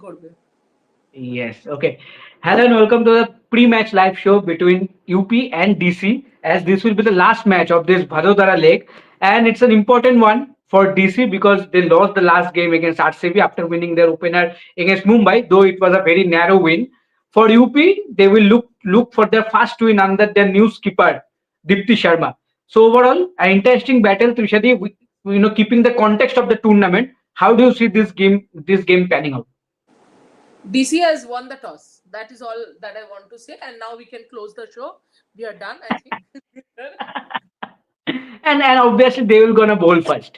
করবে। Yes. Okay. Hello and welcome to the pre-match live show between UP and DC. As this will be the last match of this Bhadodara leg, and it's an important one for DC because they lost the last game against RCB after winning their opener against Mumbai. Though it was a very narrow win. For UP, they will look for their first win under their new skipper Dipti Sharma. So overall, an interesting battle, Trishadi. Keeping the context of the tournament, how do you see this game panning out? DC has won the toss. That is all that I want to say. And now we can close the show. We are done, I think. And obviously they will gonna bowl first.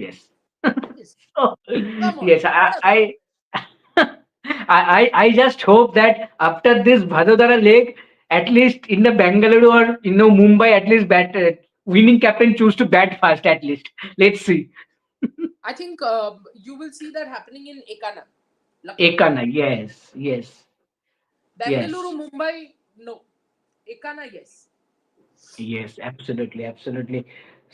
Yes. Yes. So, Come on. yes, I just hope that after this Bhadodara leg, at least in the Bengaluru or Mumbai, at least winning captain choose to bat first. At least let's see. I think you will see that happening in Ekana, luckily. Ekana, yes, yes, Bengaluru, yes, Mumbai, no. Ekana, yes. yes, absolutely, absolutely.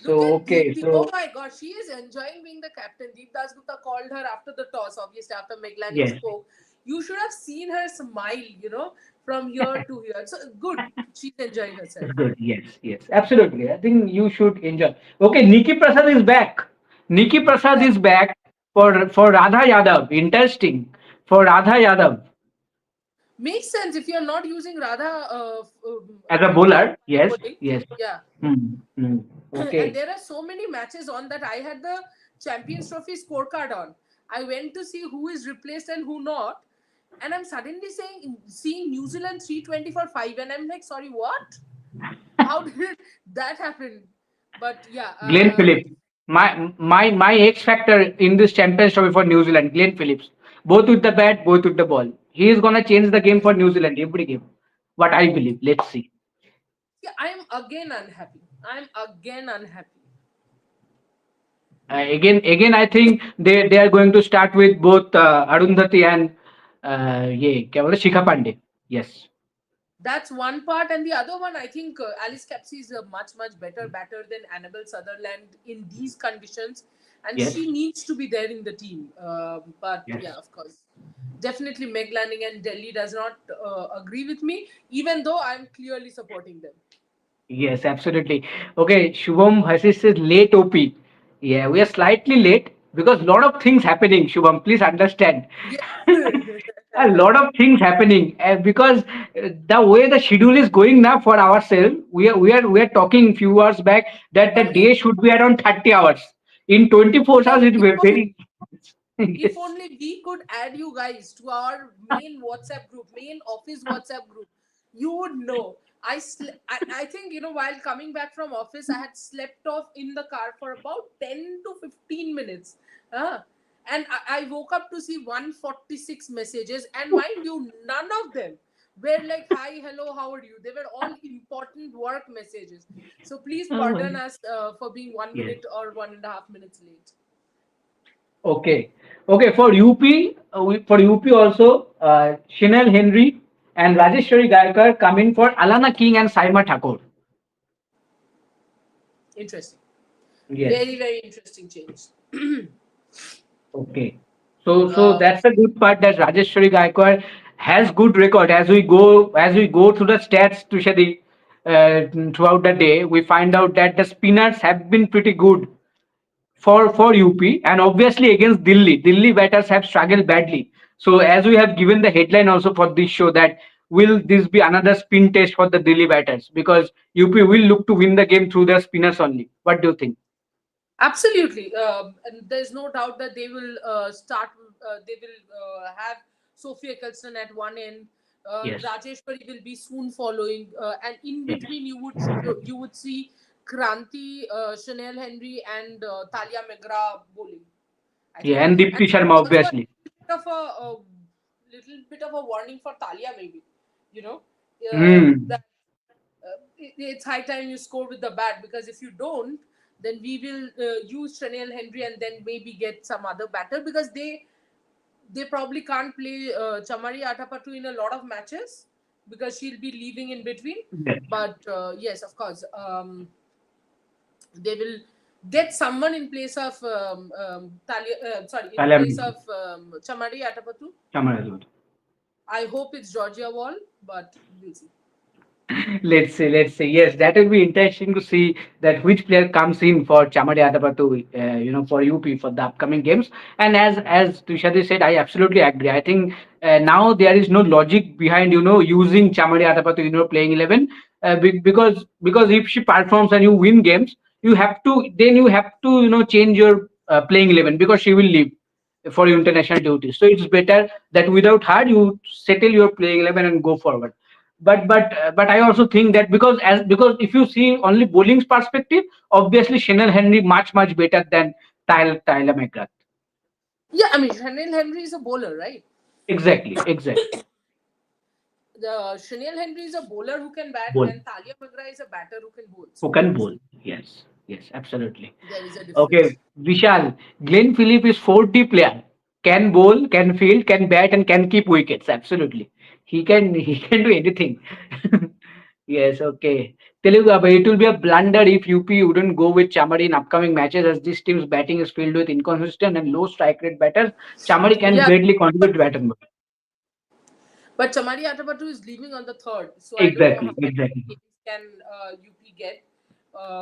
Look So at okay, Deepti. Oh so my god, she is enjoying being the captain. Deep Dasgupta called her after the toss, obviously, after Meg Lanning yes. spoke. You should have seen her smile, from here to here. So good. She's enjoying herself. It's good. Yes, yes, absolutely. I think you should enjoy. Okay, Nikki Prasad is back. Nikki Prasad Yes. is back for Radha Yadav. Interesting for Radha Yadav Makes sense if you're not using Radha as a in bowler. Yes, bowling. yes. Yeah. Hmm, hmm. And Okay. there are so many matches on that I had the Champions Trophy scorecard on. I went to see who is replaced and who not. And I'm suddenly seeing New Zealand 320 for 5. And I'm like, sorry, what? How did that happen? But yeah, Glenn Phillips, my X factor in this Champions Trophy for New Zealand. Glenn Phillips, both with the bat, both with the ball. He is gonna change the game for New Zealand every game. What I believe. Let's see. yeah, I'm again unhappy. I'm again unhappy. Again, I think they are going to start with both Arundhati and क्या बोले Shikha Pandey. Yes, That's one part, and the other one, I think Alice Capsey is a much better batter than Annabelle Sutherland in these conditions, and yes, she needs to be there in the team. But yes, yeah, of course, definitely Meg Lanning and Delhi does not agree with me, even though I'm clearly supporting them. yes, absolutely. Okay, Shubham versus is late OP. Yeah, we are slightly late because lot of things happening. Shubham, please understand. Yes. A lot of things happening because the way the schedule is going now for ourselves, we are talking few hours back that the Only day should be around 30 hours. In 24 hours, Shubham, it's very if yes. only we could add you guys to our main WhatsApp group, main office WhatsApp group, you would know. I think, while coming back from office, I had slept off in the car for about 10 to 15 minutes. Uh, and I woke up to see 146 messages. And mind you, none of them were like, hi, hello, how are you? They were all important work messages. So please Oh, pardon us for being one yes. minute or 1.5 minutes late. Okay. Okay. For UP, for UP also, Shinel Henry and Rajeshwari Gaikar come in for Alana King and Saima Thakur. Interesting. Yes. Very interesting change. Okay. So uh, that's the good part that Rajeshwari Gaikwad has good record as we go through the stats to Shadi throughout the day. We find out that the spinners have been pretty good for UP and obviously against Delhi. Delhi batters have struggled badly. So as we have given the headline also for this show that will this be another spin test for the Delhi batters because UP will look to win the game through their spinners only. What do you think? Absolutely. And there's no doubt that they will they will have Sophie Eccleston at one end. Yes. Rajeshwari will be soon following, and in Yes. between you would see Kranti, Chanel Henry, and Talia Megra bowling. I Yeah, think, and and Deepti Sharma also a obviously. little bit of a warning for Talia, maybe. You know, Hmm. that it's high time you score with the bat, because if you don't, then we will use Chanel Henry and then maybe get some other batter, because they probably can't play Chamari Atapattu in a lot of matches because she'll be leaving in between. Yes. But yes, of course, they will get someone in place of in place Alam of Chamari Atapattu. Chamarajod. I hope it's Georgia Wall, but we'll see. Let's say yes, that will be interesting to see that which player comes in for Chamari Adapatu, for UP for the upcoming games. And as Tushadi said, I absolutely agree. I think now there is no logic behind using Chamari Adapatu in your playing 11, because if she performs and you win games, you have to change your playing 11, because she will leave for your international duties. So it's better that without her you settle your playing 11 and go forward. But I also think that because if you see only bowling's perspective, obviously Chanel Henry much better than Tyler McGrath. Yeah, I mean, Chanel Henry is a bowler, right? Exactly. The Chanel Henry is a bowler who can bat, Bowl. and Talia Magra is a batter who can bowl. Who So can bowl? Yes, absolutely. there is a Okay, difference. Vishal. Glenn Phillips is 4D player. Can bowl, can field, can bat, and can keep wickets. Absolutely, he can do anything. Yes, okay. Telugu, but it will be a blunder if UP wouldn't go with Chamari in upcoming matches, as this team's batting is filled with inconsistent and low strike rate batters. Chamari can Yeah, greatly contribute but to batting. but Chamari Atapattu is leaving on the third, so I don't know Exactly, how many exactly, games can UP get.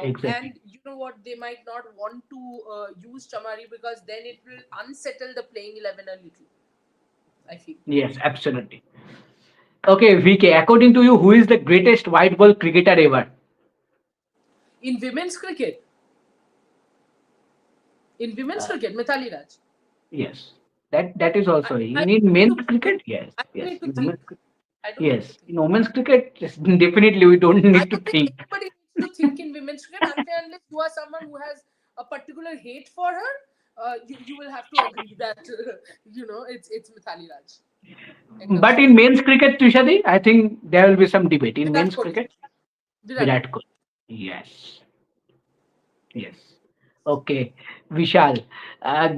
exactly. And you know what? They might not want to use Chamari because then it will unsettle the playing 11 a little. I feel. Yes, absolutely. Okay, VK, according to you, who is the greatest white ball cricketer ever? In women's cricket, Uh, Mithali Raj. yes, that is I, also I in need men's to cricket. Yes, I don't yes. need to In think. women's, I don't need to yes, think. in women's cricket, yes, definitely we don't I need to don't think think. anybody needs to think in women's cricket unless you are someone who has a particular hate for her. You will have to agree that it's Mithali Raj. End of But in story. men's cricket, Tushadi, I think there will be some debate. In Virat men's Kohli. cricket, Virat Virat Kohli. Kohli. Yes, yes. Okay, Vishal.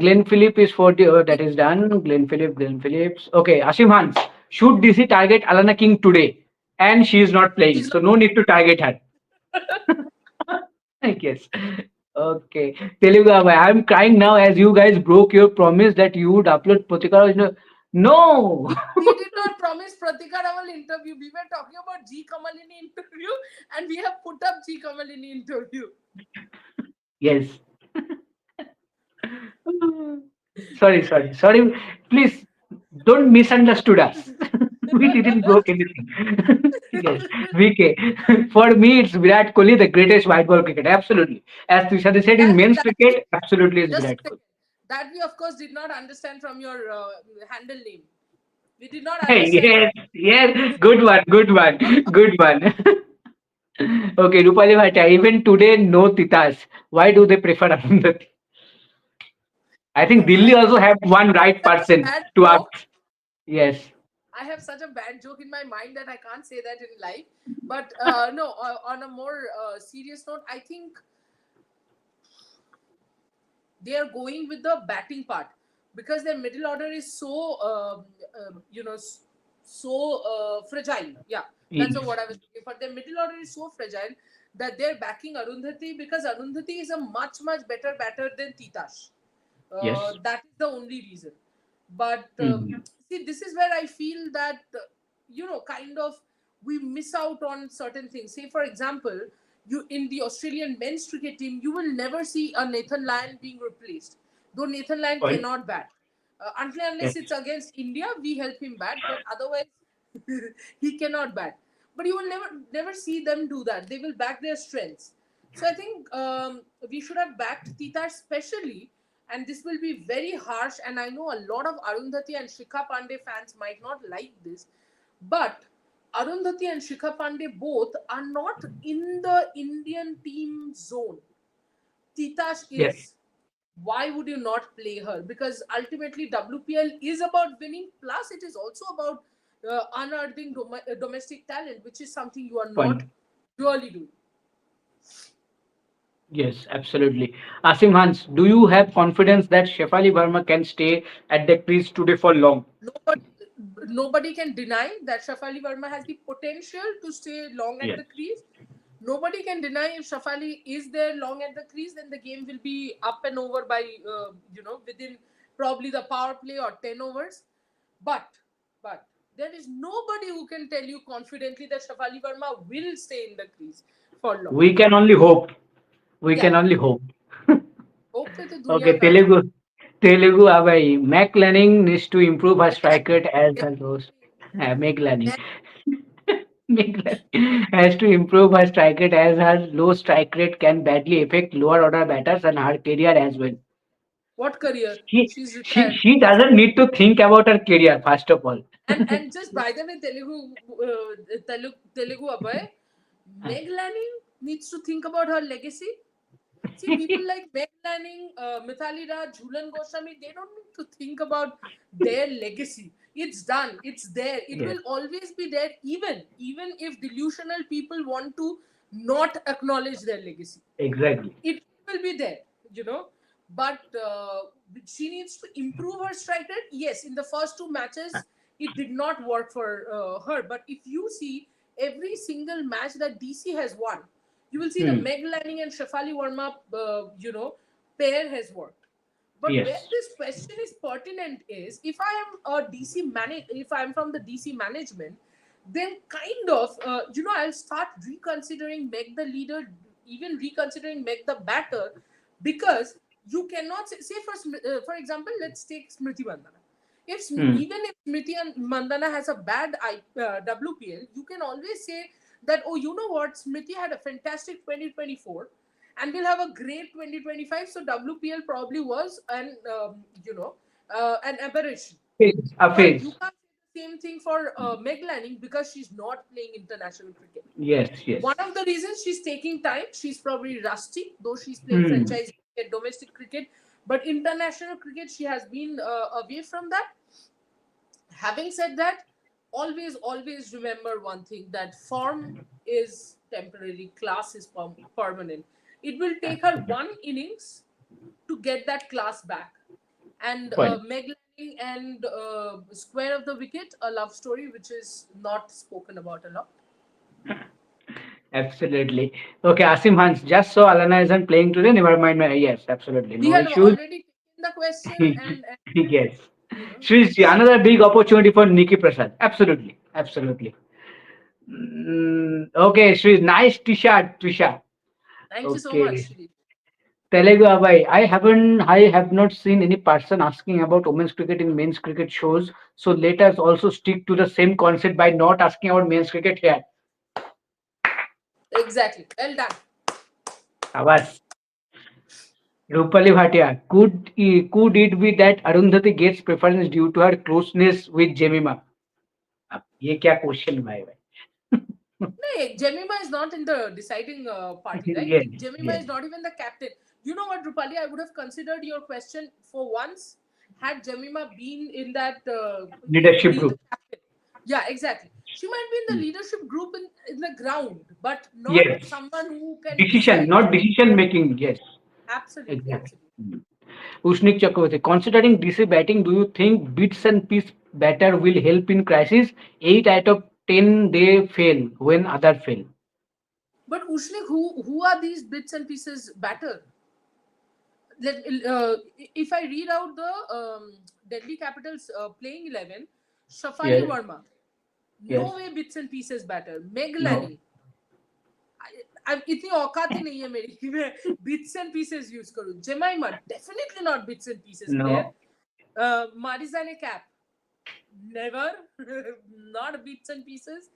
Glenn Phillips is 40. Oh, that is done. Glenn Phillips. Okay, Asim Hans. Should DC target Alana King today? And she is not playing, She's so not. no need to target her. I guess. Okay. Telugu, I'm crying now as you guys broke your promise that you would upload Pratika. No! We did not promise Pratika Raval interview. We were talking about G Kamalini interview, and we have put up G Kamalini interview. Yes. Sorry. Please don't misunderstood us. We didn't broke anything. Yes, VK. For me, it's Virat Kohli, the greatest white ball cricketer. Absolutely. As Tushadi said, in that men's that we cricket, absolutely is just a Virat Kohli. second. That we of course did not understand from your handle name. We did not understand from. Yes. Good one. Okay, Rupali Bhatia, even today, no Titas. Why do they prefer Arundhati? I think I Delhi also have one have right such a person bad to ask. joke. Yes. I have such a bad joke in my mind that I can't say that in live. But no, on a more serious note, I think they are going with the batting part because their middle order is so so fragile. Yeah, that's the Yes. word I was looking for. Their middle order is so fragile that they're backing Arundhati because Arundhati is a much better batter than Titash. Yes. That is the only reason. But Mhm. see, this is where I feel that kind of we miss out on certain things. Say, for example, you in the Australian men's cricket team, you will never see a Nathan Lyon being replaced, though Nathan Lyon Point. cannot bat. Unless Yes. it's against India, we help him bat, but otherwise he cannot bat. But you will never see them do that. They will back their strengths. So I think we should have backed Tita specially, and this will be very harsh. And I know a lot of Arundhati and Shikha Pandey fans might not like this, but Arundhati and Shikha Pandey both are not in the Indian team zone. Titash Yes. is. Why would you not play her? Because ultimately, WPL is about winning, plus, it is also about unearthing domestic talent, which is something you are Point. not really doing. Yes, absolutely. Asim Hans, do you have confidence that Shefali Verma can stay at the crease today for long? Nobody, nobody can deny that Shafali Verma has the potential to stay long at Yes. the crease. Nobody can deny if Shafali is there long at the crease, then the game will be up and over by within probably the power play or 10 overs. But but there is nobody who can tell you confidently that Shafali Verma will stay in the crease for long. We can only hope. We Yeah, can only hope. hope पे तो दुनिया Okay, का है. Telugu Abai. Mac Lanning needs to improve her strike rate as her host. Meg Lanning. Meg Lanning has to improve her strike rate as her low strike rate can badly affect lower order batters and her career as well. What career? She She's she retired. she doesn't need to think about her career first of all. And just by the way, Telugu Abhay, Meg Lanning needs to think about her legacy. See, people like Meg Lanning, Mithali Raj, Jhulan Goswami, they don't need to think about their legacy. It's done. It's there. It Yes, will always be there, even if delusional people want to not acknowledge their legacy. exactly. It will be there, you know. But she needs to improve her strike rate. Yes, in the first two matches, it did not work for her. But if you see every single match that DC has won, you will see the Hmm. Meg Lanning and Shafali Verma, pair has worked. But where Yes. this question is pertinent is if I am a if I am from the DC management, then kind of I'll start reconsidering Meg the leader, even reconsidering Meg the batter, because you cannot say for example, let's take Smriti Mandana. Hmm. Even if Smriti and Mandana has a bad WPL, you can always say that, oh, you know what, Smriti had a fantastic 2024 and we'll have a great 2025. So WPL probably was an aberration. Phase. A But you phase. can't say the same thing for Meg Lanning because she's not playing international cricket. Yes. Yes. One of the reasons she's taking time, she's probably rusty, though she's playing Hmm. franchise cricket, domestic cricket, but international cricket, she has been away from that. Having said that, always remember one thing, that form is temporary, class is permanent. It will take her one innings to get that class back. And Point. Meg Lanning and Square of the Wicket, a love story which is not spoken about a lot. Absolutely. Okay, Asim Hans, just so Alana isn't playing today, never mind. Yes, absolutely. We No had issues. already taken the question, and Yes. Shrishji, so another big opportunity for Nikki Prasad. Absolutely. Absolutely. Okay, Shrish, nice t-shirt, Trisha. thank you so much, Okay. Shri. Telugu Abai, I have not seen any person asking about women's cricket in men's cricket shows. So let us also stick to the same concept by not asking about men's cricket here. Exactly. Well done. Abbas. Rupali Bhatia, could it be that Arundhati gets preference due to her closeness with Jemima? अब ये क्या question भाई भाई No, Jemima is not in the deciding party, right? yes, Jemima yes. is not even the captain. You know what, Rupali? I would have considered your question for once had Jemima been in that, Leadership be the group. captain. Yeah, exactly. She might be in the leadership group in the ground, but not Yes, someone who can decision, decide. not decision making. Yes, Absolutely, exactly. absolutely. Ushnik Chakravarti, considering DC batting, do you think bits and piece batter will help in crisis? 8 out of 10 they fail when other fail. But Ushnik, who are these bits and pieces batter? If I read out the Delhi Capitals playing 11, Shafali Yes, Verma, yes. no way bits and pieces batter. Meg No, Lanning, इतनी औकात ही नहीं है मेरी कि मैं bits and pieces use करूँ. Jemima, definitely not bits and pieces player. no. Marizane Cap, never, not bits and pieces.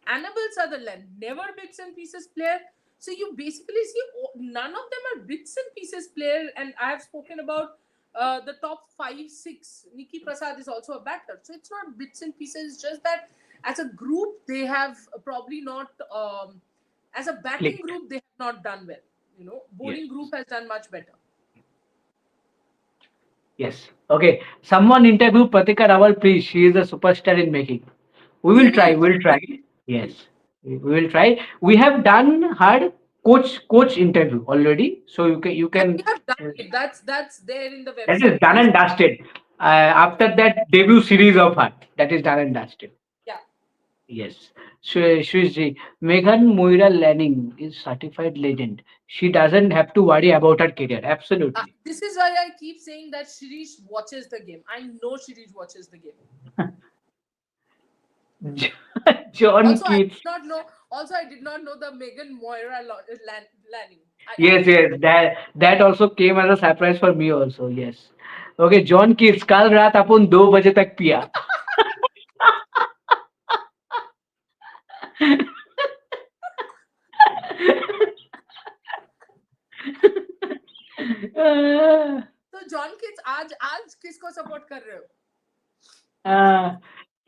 Annabelle Sutherland, never bits and pieces player. So you basically see none of them are bits and pieces player. And I have spoken about the top 5, 6. Nikki Prasad is also a batter. So it's not bits and pieces. It's just that as a group, they have probably not, as a batting Clicked. group, they have not done well. Yes. Bowling group has done much better. Yes. Okay. Someone interview Pratika Rawal, please. She is a superstar in making. We We will try. will. We'll try. Yes. We will try. We have done her coach interview already. So you And can we have done it. That's there in the that is website. done Please. and dusted. After that debut series of her, that is done and dusted. Yeah. Yes. Shrishji, Meghan Moira Lanning is certified legend. She doesn't have to worry about her career. Absolutely. This is why I keep saying that Shirish watches the game. I know Shirish watches the game. John Also, I Keats. did not know. Also, I did not know the Megan Moira Lanning. I Yes, did not. yes. That also came as a surprise for me also. Yes. Okay, John Keats. कल रात अपन 2 बजे तक पिया. तो John Keats आज आज किसको support कर रहे हो? Uh,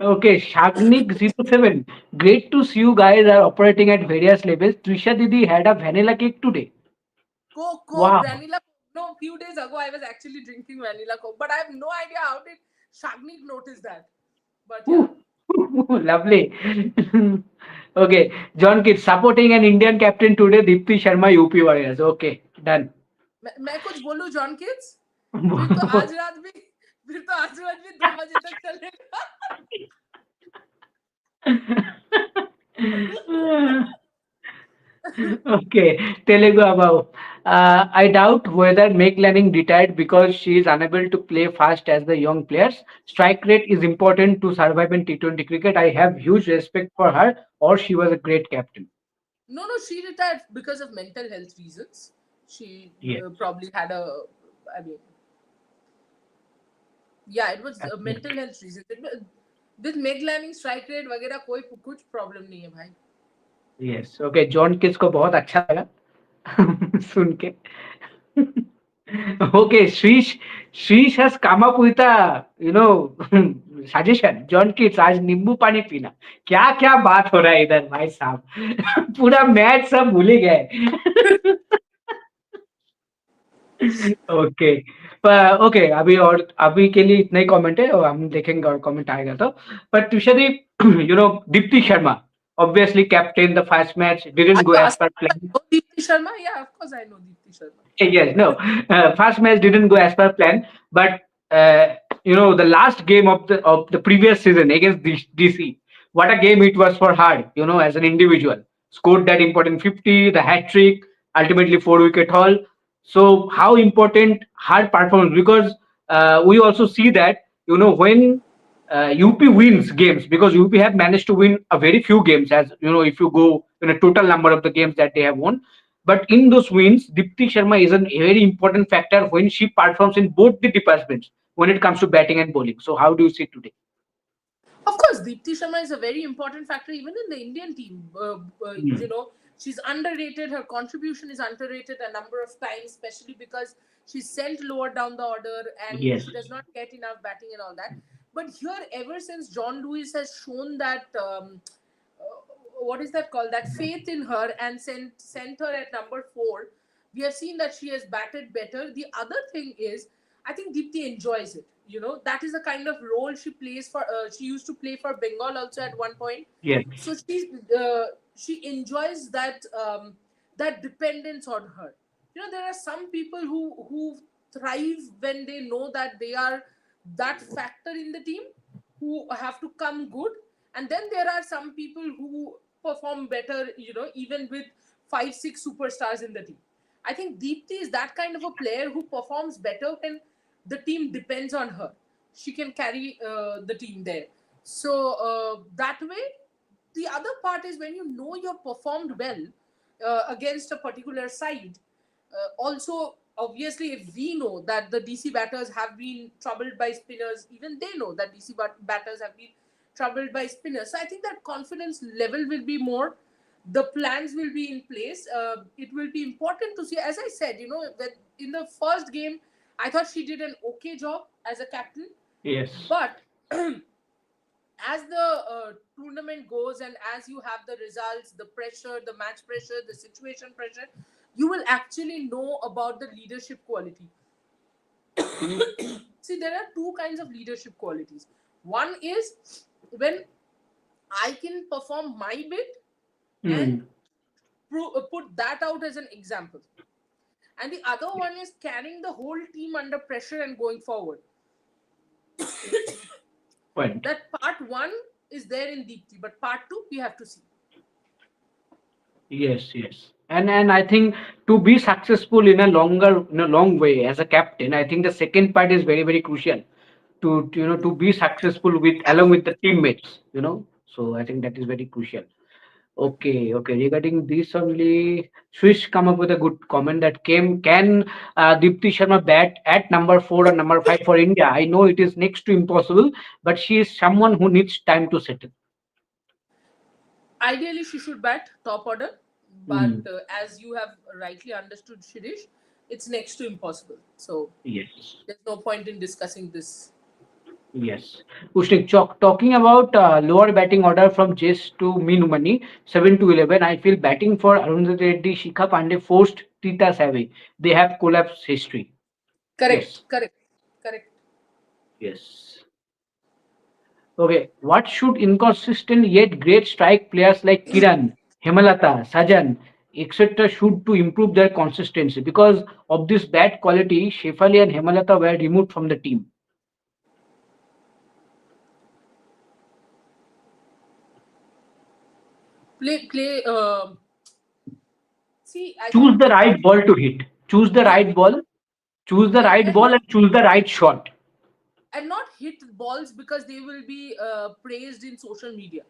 okay, Shagnik07. Great to see you guys are operating at various levels. Trisha Didi had a vanilla cake today. Coke, Wow. vanilla. No, few days ago I was actually drinking vanilla Coke, but I have no idea how did Shagnik notice that. But yeah, Whew. Lovely. Okay, John Kidd supporting an Indian captain today, Deepti Sharma, UP Warriors. Okay, done. मैं कुछ बोलूं John Keats? फिर तो आज रात भी फिर तो आज रात भी 2 बजे तक चलेगा. Okay, Telugu above. I doubt whether Meg Lanning retired because she is unable to play fast as the young players. Strike rate is important to survive in T20 cricket. I have huge respect for her, or she was a great captain. No, she retired because of mental health reasons. She Yes, probably had a, I mean, yeah, it was a mental absolutely. health reason. With Meg Lanning strike rate वगैरह कोई कुछ problem नहीं है भाई. Yes. Okay, John Kiss को बहुत अच्छा लगा सुन के. Okay, Shrish has come up with a suggestion. John Kids आज नींबू पानी पीना. क्या क्या बात हो रहा है इधर भाई साहब. पूरा मैच सब भूल ही गए. ओके. ओके, अभी के लिए इतना ही कमेंट है और हम देखेंगे और कमेंट आएगा तो. पर Tushari, Deepti Sharma obviously captain the first match Are didn't go you as asking per if I plan. know Deepti Sharma? Yeah, of course I know Deepti Sharma. Yes, no. First match didn't go as per plan, but the last game of the previous season against DC, what a game it was for her. As an individual, scored that important 50, the hat trick, ultimately 4 wicket haul. So how important her performance, because we also see that when UP wins games, because UP have managed to win a very few games, as if you go in a total number of the games that they have won, but in those wins, Dipti Sharma is a very important factor when she performs in both the departments when it comes to batting and bowling. So, how do you see today? Of course, Deepti Sharma is a very important factor even in the Indian team. Hmm. She's underrated. Her contribution is underrated a number of times, especially because she's sent lower down the order and Yes. she does not get enough batting and all that. But here, ever since John Lewis has shown that what is that called, that faith in her and sent her at number 4, we have seen that she has batted better. The other thing is, I think Deepti enjoys it. That is the kind of role she plays for. She used to play for Bengal also at one point, Yes. so she enjoys that dependence on her. There are some people who thrive when they know that they are that factor in the team, who have to come good, and then there are some people who perform better, even with 5 6 superstars in the team. I think Deepti is that kind of a player who performs better when the team depends on her. She can carry the team there. So that way, the other part is when you know you've performed well against a particular side. Also, obviously, if we know that the DC batters have been troubled by spinners, even they know that DC batters have been troubled by spinners. So I think that confidence level will be more. The plans will be in place. It will be important to see. As I said, that in the first game, I thought she did an okay job as a captain, Yes. but as the tournament goes and as you have the results, the pressure, the match pressure, the situation pressure, you will actually know about the leadership quality. See, there are two kinds of leadership qualities. One is when I can perform my bit and Hmm. put that out as an example, and the other one is carrying the whole team under pressure and going forward. Point. That part one is there in Deepthi, but part two we have to see. Yes, yes. And I think to be successful in a long way as a captain, I think the second part is very, very crucial to to be successful with along with the teammates, So I think that is very crucial. Okay, okay. Regarding this only, Swish come up with a good comment that came can Deepti Sharma bat at number 4 or number 5 for India? I know it is next to impossible, but she is someone who needs time to settle. Ideally, she should bat top order, but Hmm. as you have rightly understood, Shirish, it's next to impossible. So Yes. there's no point in discussing this. Yes. Pushnik, talking about lower batting order from Jace to Meenu Money, 7 to 11, I feel batting for Arundhati Reddy, Shikha Pandey forced Tita Savvy. They have collapsed history. Correct, Yes. correct, correct. Yes. Okay. What should inconsistent yet great strike players like Kiran, Hemalata, Sajan, etc. should to improve their consistency? Because of this bad quality, Shefali and Hemalata were removed from the team. Play. See, I Choose think the right ball to hit. Choose the hit, right ball. Choose the hit, right and ball not and choose the right shot. hit balls because they will be praised in social media.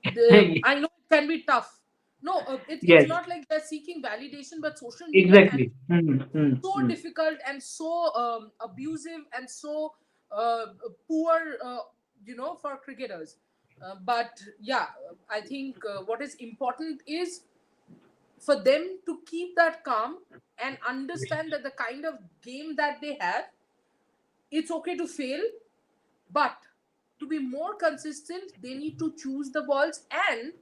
I know it can be tough. No, it's Yes, not like they're seeking validation, but social media can exactly. so difficult and so abusive and so poor, for cricketers. But yeah, I think what is important is for them to keep that calm and understand that the kind of game that they have, it's okay to fail, but to be more consistent, they need to choose the balls, and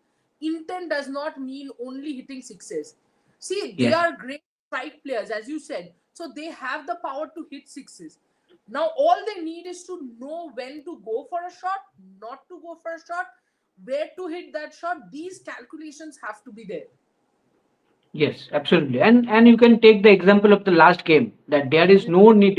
intent does not mean only hitting sixes. See, they Yes, are great strike players, as you said, so they have the power to hit sixes. Now, all they need is to know when to go for a shot, not to go for a shot, where to hit that shot. These calculations have to be there. yes, absolutely. And you can take the example of the last game that there was no need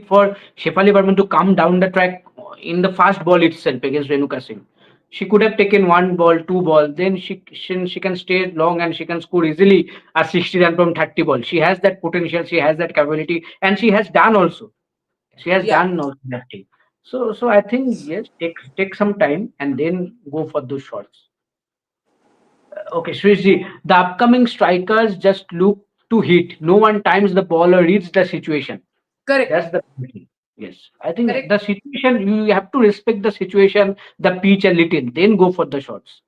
for Shefali Burman to come down the track in the fast ball itself against Renuka Singh. She could have taken one ball, two ball, then she can stay long and she can score easily a 60 run from 30 ball. She has that potential, she has that capability, and she has done also. She has Yeah, done also that thing. So I think yes, take some time and then go for those shots. Okay, Shrishji, the upcoming strikers just look to hit. No one times the ball or reads the situation. correct, That's the thing. Yes, I think correct. the situation you have to respect the situation, the pitch a little, then go for the shots.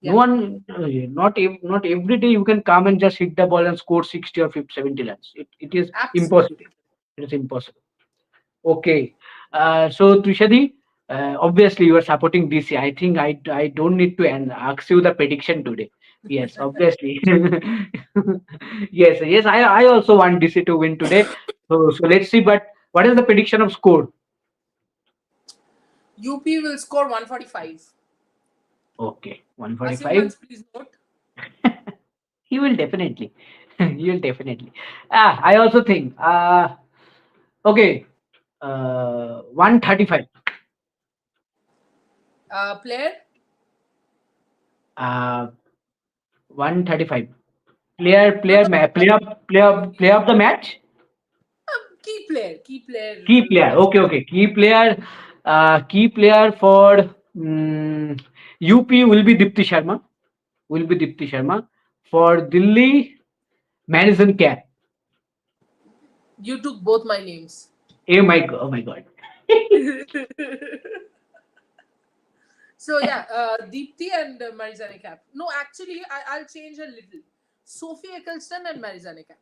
No Yeah, one, not every day you can come and just hit the ball and score 60 or 50, 70 runs. It is impossible. absolutely. It is impossible. Okay. So Trishadi, obviously you are supporting DC. I think I don't need to ask you the prediction today. Yes, obviously. Yes, yes. I also want DC to win today. So let's see. But what is the prediction of score? UP will score 145. Okay, Asim 145. Hans, please note. He will definitely. He will definitely. I also think. Okay. 135. Player, 135. no, no, Player of the match. key player Key player. of Okay, okay. Key player for UP will be Dipti Sharma. Will be Dipti Sharma. For Delhi, Madison Cap. you took both my names. Oh my God. So yeah, Deepthi and Marizane Cap. No, actually, I'll change a little. Sophie Eccleston and Marizane Cap.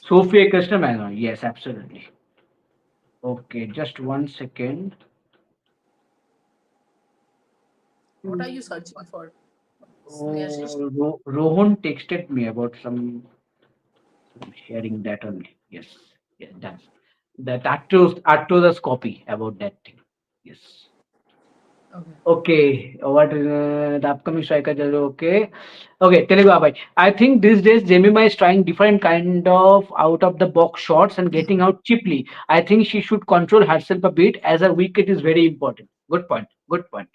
Sophia customer. Yes, absolutely. Okay, just 1 second. What are you searching for, Snehashish? Oh, Rohan texted me about some sharing that only. Yes, yes, done. That Arctos copy about that thing. Yes. Okay. Okay, what the upcoming striker? Okay, okay, Telugu Abai. I think these days Jemima is trying different kind of out of the box shots and getting out cheaply. I think she should control herself a bit as her wicket is very important. Good point. Good point.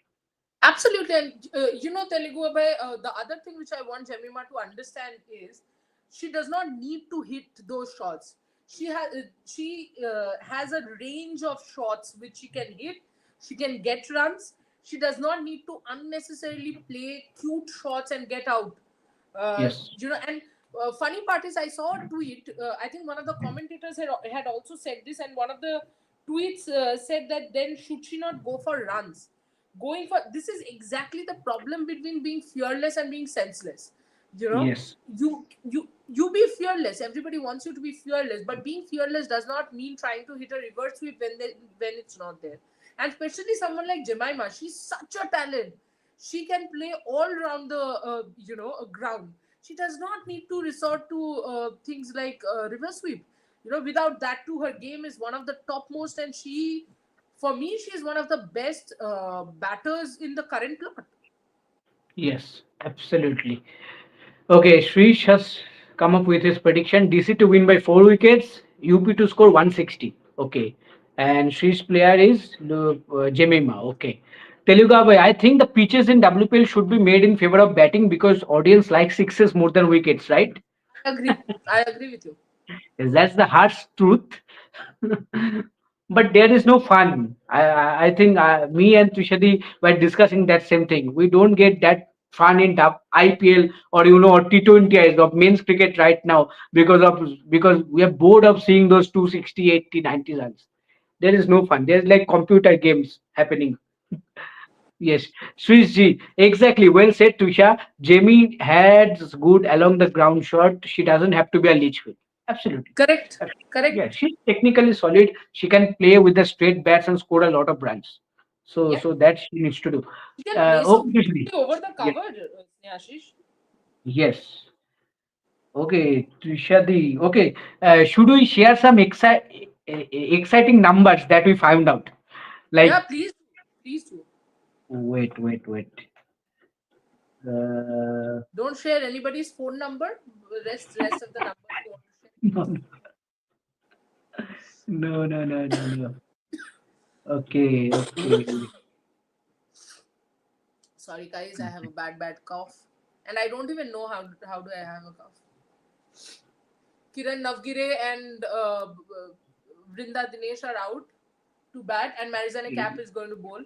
Absolutely, and Telugu Abhay, the other thing which I want Jemima to understand is she does not need to hit those shots. She has a range of shots which she can hit. She can get runs. She does not need to unnecessarily play cute shots and get out. Yes. And funny part is I saw a tweet. I think one of the commentators had also said this, and one of the tweets said that then should she not go for runs? Going for this is exactly the problem between being fearless and being senseless. You know, Yes. you be fearless. Everybody wants you to be fearless, but being fearless does not mean trying to hit a reverse sweep when it's not there. And especially someone like Jemima, she's such a talent. She can play all around the ground. She does not need to resort to things like reverse sweep. Without that too, her game is one of the topmost, and for me, she is one of the best batters in the current plot. Yes. Absolutely. Okay, Shrish has come up with his prediction. DC to win by 4 wickets, UP to score 160. Okay, and Shrish player is Jemima. Okay, Telugu boy, I think the pitches in WPL should be made in favor of batting because audience likes sixes more than wickets, right? I agree. I agree with you. Yes, that's the harsh truth. But there is no fun. I think me and Tushadi were discussing that same thing. We don't get that fun in IPL or or T20s of men's cricket right now because we are bored of seeing those 260, 80, 90 runs. There is no fun. There's like computer games happening. Yes, Swiss G. Exactly. Well said, Tusha. Jamie has good along the ground shot. She doesn't have to be a Leachfield. Absolutely. Correct. Yeah, Correct. she's technically solid. She can play with the straight bats and score a lot of runs. So, Yeah. so that she needs to do. You can play so Obviously, beautifully over the yes, cover, Snehashish. yes. Okay, Trishadi. Okay, should we share some exciting numbers that we found out? Yeah, Like, please, please do. wait. Uh, Don't share anybody's phone number. Rest of the numbers you want to share. no. Okay. Sorry, guys, I have a bad cough, and I don't even know how do I have a cough. Kiran Navgire and Vrinda Dinesh are out to bat, and Marizane Cap is going to bowl.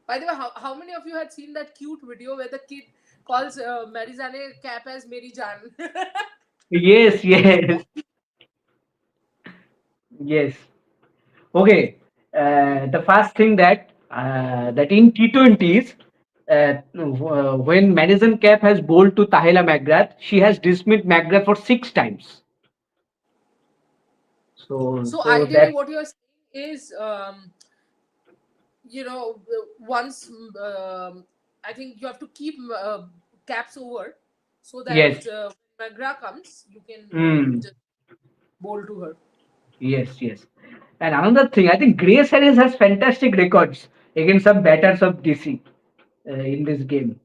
By the way, how many of you had seen that cute video where the kid calls Marizane Cap as Meri Jaan? Yes. Yes. Okay. The first thing that in T20s, when Madison Cap has bowled to Tahila McGrath, she has dismissed McGrath for 6 times. So So ideally, that what you're saying is, once I think you have to keep caps over so that yes, when Magra comes, you can mm, just bowl to her. yes. And another thing, I think Grace Harris has fantastic records against some batters of DC in this game.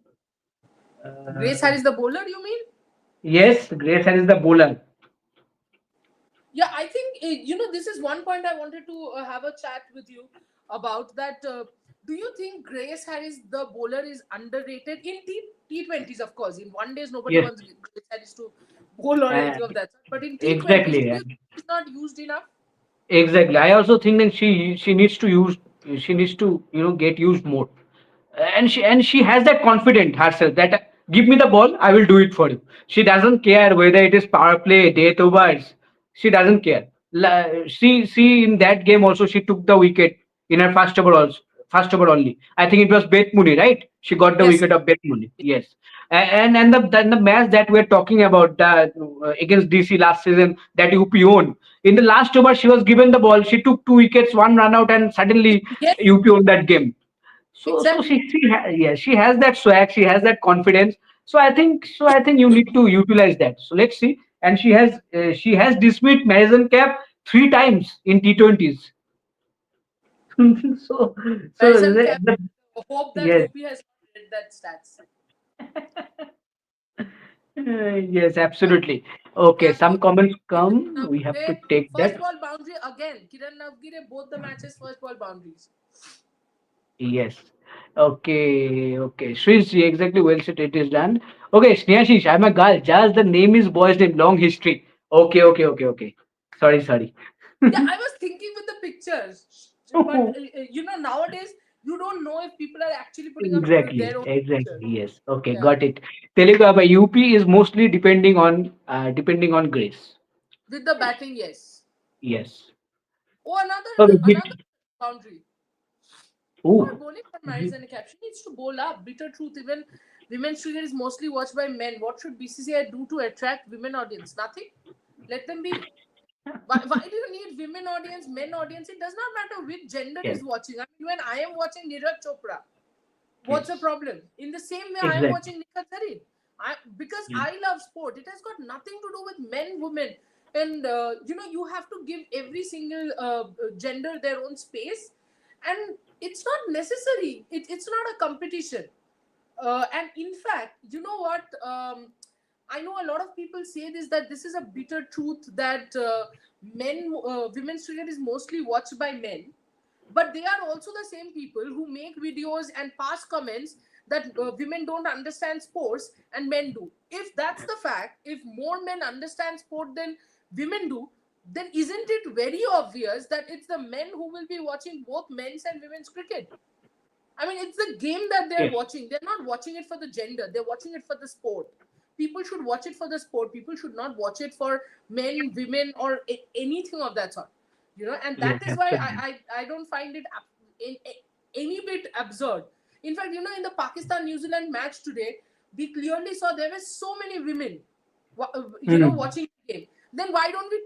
Grace Uh, Harris, the bowler, you mean? yes, Grace Harris the bowler. Yeah, I think this is one point I wanted to have a chat with you about that. Do you think Grace Harris, the bowler, is underrated in T20s? Of course, in one days nobody Yes, wants Grace Harris to bowl or uh, anything of that sort. But in T20s, do exactly. you think she's not used enough? Exactly. I also think that she needs to get used more, and she has that confidence herself that give me the ball, I will do it for you. She doesn't care whether it is power play, death overs. She doesn't care. See in that game also she took the wicket in her first over only. I think it was Beth Mooney, right? She got the Yes. wicket of Beth Mooney. Yes. And the match that we're talking about against DC last season that UP won. In the last over, she was given the ball. She took 2 wickets, one run out, and suddenly Yes. UP won that game. So Exactly. she has that swag, she has that confidence. So I think you need to utilize that. So let's see. And she has dismissed Madison Cap 3 times in T20s. so so Madison Cap. Hope that yes. UP has not read that stats. Yes, absolutely. Okay, And some comments Kiran come. We have to Navgire, take first that. ball boundary again. Kiran Navgire, both the matches first ball boundaries. Yes. Okay, okay. Swiss, exactly, well said, it is done. Okay, Snehashish, I'm a girl. Just the name is boy's name, long history. Okay, okay, okay, okay. Sorry, sorry. Yeah, I was thinking with the pictures, but nowadays you don't know if people are actually putting up Exactly, their own exactly. picture. Yes. Okay, Yeah, got it. Telugu by UP is mostly depending on grace. with the batting, yes. Yes. Oh, Okay. another boundary. Who are Oh. bowling for marriage and a caption needs to bowl up. Bitter truth. Even women's cricket is mostly watched by men. What should BCCI do to attract women audience? Nothing. Let them be. Why do you need women audience, men audience? It does not matter which gender Yes. is watching. I mean, when I am watching Neeraj Chopra, what's the Yes. problem? In the same way, I am Exactly. watching Nikhat Zarin. Because Yes. I love sport. It has got nothing to do with men, women, and you have to give every single gender their own space, and it's not necessary. It's not a competition. And in fact, you know what? I know a lot of people say this, that this is a bitter truth, that women's cricket is mostly watched by men, but they are also the same people who make videos and pass comments that women don't understand sports and men do. If that's the fact, if more men understand sport than women do, then isn't it very obvious that it's the men who will be watching both men's and women's cricket? I mean, it's the game that they're Yes. watching. They're not watching it for the gender. They're watching it for the sport. People should watch it for the sport. People should not watch it for men, women, or anything of that sort. And Yes. that is why Absolutely. I don't find it any bit absurd. In fact, in the Pakistan New Zealand match today, we clearly saw there were so many women, Hmm. watching the game. Then why don't we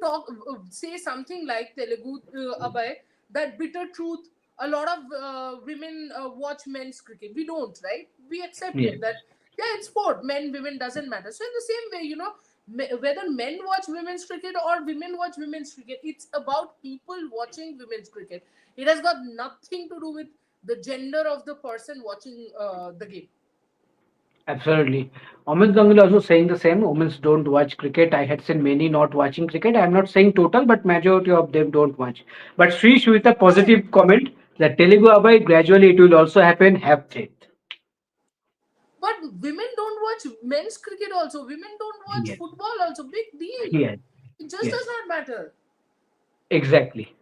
say something like Telugu, Abhay, that bitter truth? A lot of women watch men's cricket. We don't, right? We accept it Yes. that yeah, it's sport. Men, women doesn't matter. So in the same way, whether men watch women's cricket or women watch women's cricket, it's about people watching women's cricket. It has got nothing to do with the gender of the person watching the game. Absolutely. Amit Ganguly also saying the same. Women don't watch cricket. I had seen many not watching cricket. I'm not saying total, but majority of them don't watch. But Sri with a Correct. positive comment that Telugu Abai gradually it will also happen. Have faith. But women don't watch men's cricket also. Women don't watch Yes. football also. Big deal. Yes. It just Yes. does not matter. Exactly.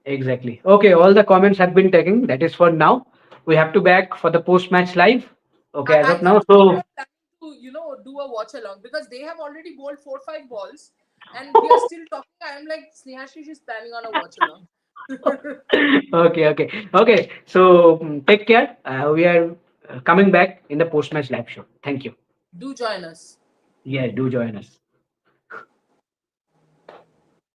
Exactly. Okay. All the comments have been taken. That is for now. We have to back for the post match live. Okay. As I of now. thought we So were planning to, do a watch along, because they have already bowled 4 5 balls and we are still talking. I am like, Snehashish is planning on a watch along. okay. Okay. Okay. So take care. We are coming back in the post match live show. Thank you. Do join us. Yeah, do join us.